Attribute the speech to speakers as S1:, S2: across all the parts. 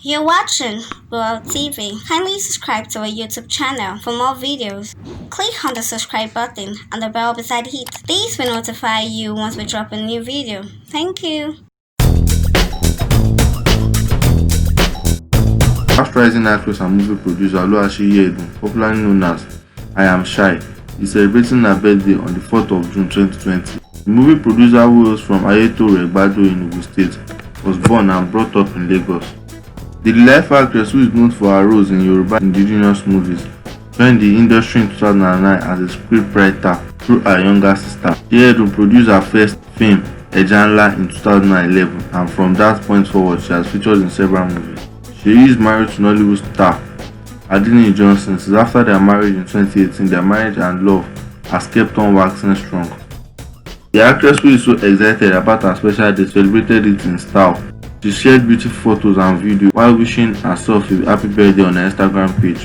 S1: You're watching World TV. Kindly subscribe to our YouTube channel for more videos. Click on the subscribe button and the bell beside it. These will notify you once we drop a new video. Thank you.
S2: Fast rising actress and movie producer Seyi Edun, popularly known as I Am Shy, is celebrating her birthday on the 4th of June 2020. The movie producer, who hails from Ayetoro Egbado in Ogun State, was born and brought up in Lagos. The life actress, who is known for her roles in Yoruba indigenous movies, joined the industry in 2009 as a scriptwriter through her younger sister. Seyi Edun produced her first film, Ejanla, in 2011, and from that point forward she has featured in several movies. She is married to Nollywood star Adini Johnson. Since after their marriage in 2018, their marriage and love has kept on waxing strong. The actress, who is so excited about her special day, celebrated it in style. She shared beautiful photos and videos while wishing herself a happy birthday on her Instagram page.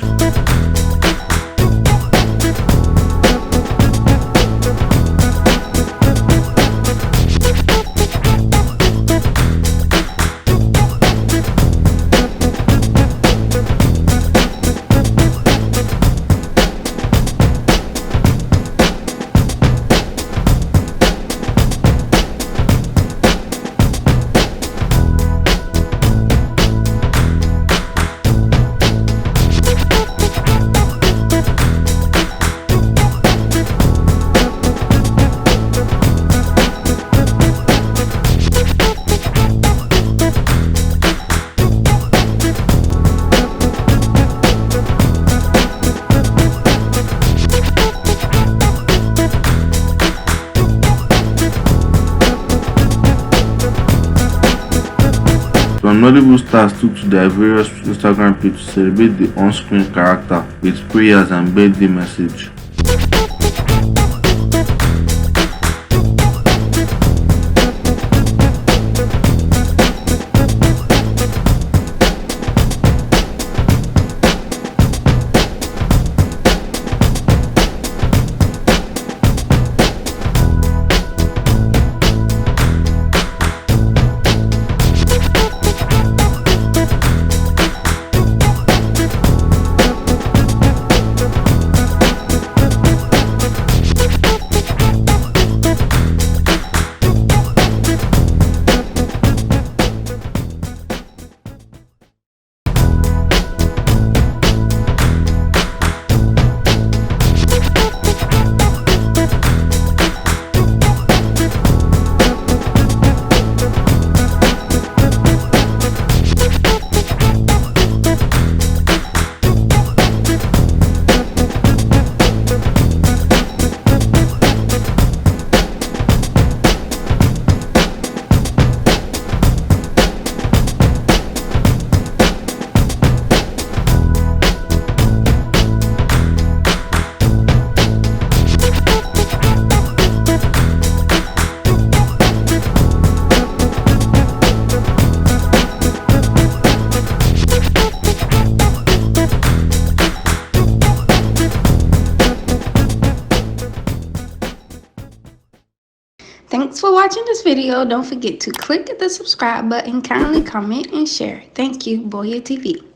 S2: Some Nollywood stars took to their various Instagram pages to celebrate the on-screen character with prayers and birthday message.
S3: Thanks for watching this video. Don't forget to click the subscribe button, kindly comment and share. Thank you, Boya TV.